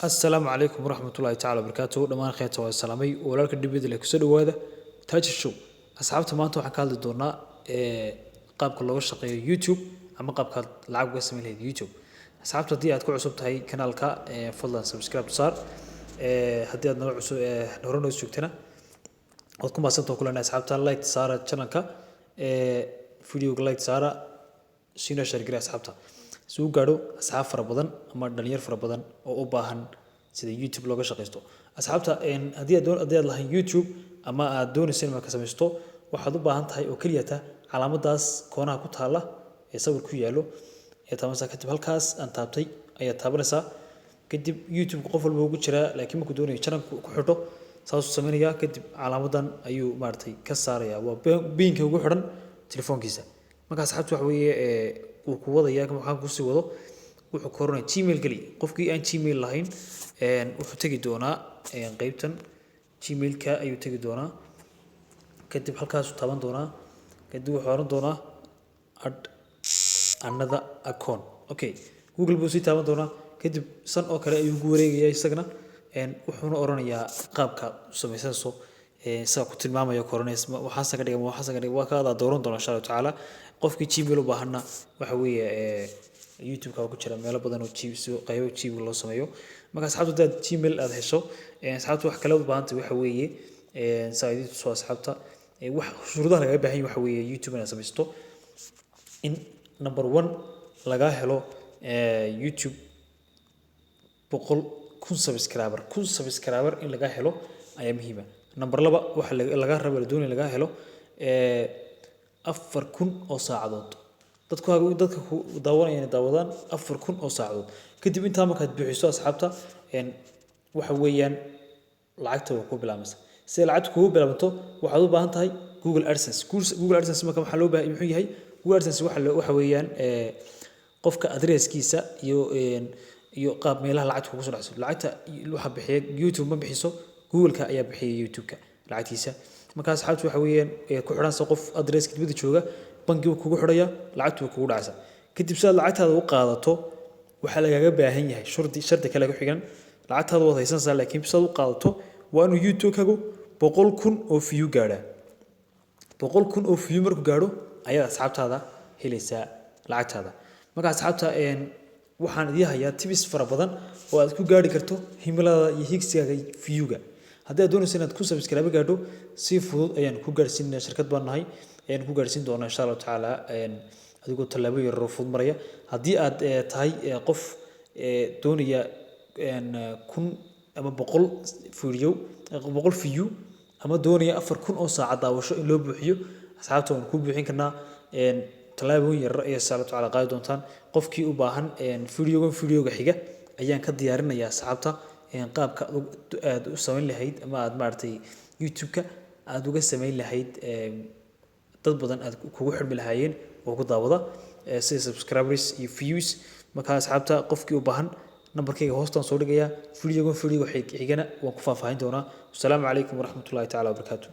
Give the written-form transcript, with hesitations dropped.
السلام عليكم ورحمة الله تعالى وبركاته دمان خيرته والسلامي ولالك الدبيد اللي كسر وهذا تاج الشو أصحابته ما أنتوا حكالد الدورنا قاب كل وشقي يوتيوب أما قاب كل لعب قسم له يوتيوب أصحابته دي هتكون عصبت هاي كنال كا فضلا سبسكرايب صار هدي أدنى عصب نورنا وشوكتنا وتكون بسنتوا كلنا أصحابته لايك صار channel كا فيديو لايك صار سينا شركة أصحابته suu gaadho asxaab fara badan ama dhalinyar fara badan oo u baahan sida YouTube looga shaqeysto asxaabta hadii aad lahayn YouTube ama aad doonayso inaad ka sameysto waxaad u baahan tahay oo kaliya calaamadaas koonaha ku taala ee sawir ku yaalo ee taabana kadib halkaas aan taabtay ayaa taabanaysaa kadib YouTube qof walba ugu jira laakiin markuu doonayo channel ku xidho saas u sameeyaa kadib calaamadan ayuu maartay ka saaraya waa biinka ugu xiran telefoonkiisa marka asxaabtu waxa weeye ku wadaya waxaan ku sii wado wuxuu koronay Gmail gali qofkii aan Gmail lahayn wuxuu tagi doonaa qaybtan Gmail ka ayuu tagi doonaa kadib halkaas uu taaban doonaa kadib wuxuu oran doonaa add another account okay Google buu sii taaban doonaa kadib san oo kale ayuu ugu wareegayaa isagana wuxuuna oranayaa qaabka samaysanayso sida ku tilmaamayo coronavirus waxa ka dhigay waa ka dooran doona insha Allah taala qofkii Gmail u baahna waxa weeye YouTube ka ku jira meelo badan oo qaybo Gmail loo sameeyo marka asxaabtu dad Gmail aad hesho asxaabtu wax kale u baahantay waxa weeye saaidid soo asxaabta wax shuruudaha laga baahan yahay waxa weeye YouTube inaad samaysto in number 1 laga helo YouTube 100,000 subscriber in laga helo ayaa muhiim ah number 2 waxa laga rabo doonay laga helo 4,000 oo saacadood dadka ku daawanayaan 4,000 oo saacadood kadib inta markaad bixiso asxaabta waxa weeyaan lacagta ku bilaabmaysa si lacagtu ku bilaabato waxaad u baahan tahay Google AdSense marka waxa loo baahan yahay Google AdSense waxa weeyaan qofka addresskiisa iyo qaab meelaha lacagta ku soo dhacso lacagta waxa bixiya YouTube ma bixiso Google ka ayaa bixiya YouTube ka lacagtiisa marka asxaabtu waxa weeyaan ku xiran qof addresska dibadda jooga bangiga kugu xiraya lacagtu kugu dhacaysa kadib saad lacagtaada u qaadato waxa lagaga baahan yahay shardi kale ku xigan lacagtaada wada haysanaysaa laakiin saad u qaadato waa inuu YouTube kagu 100,000 oo view gaadha 100,000 oo view markuu gaadho ayaa asxaabtaada helaysaa lacagtaada marka asxaabta waxaan idin hayaa tips fara badan oo aad ku gaari karto himilada iyo higsiga view-ga haddii aad doonayso inaad ku subscribe gaadho si fudud ayaan ku gaarsiinaa shirkad baan nahay ayaan ku gaarsiin doonaa insha Allah taala adigoo talaabo yar oo fudud maraya haddii aad tahay qof doonaya 1,000 ama 100 view ama doonaya 4,000 oo saacad daawasho in loo buuxiyo asxaabta waan ku buuxin karnaa talaabo yar ee insha Allah taala qaadi doontaan qofkii u baahan video-ga xiga ayaan ka diyaarinayaa asxaabta qaabka aad u sameyn lahayd ama aad maartay YouTube-ka aad uga sameyn lahayd dad badan aad kugu xirmi lahaayeen oo ku daawada sida subscribers iyo views marka asxaabta qofkii u baahan numberkayga hoostaan soo dhigayaa video xigana waan ku faahfaahin doonaa. Assalaamu calaykum waraxmatullaahi taala wabarakaatuh.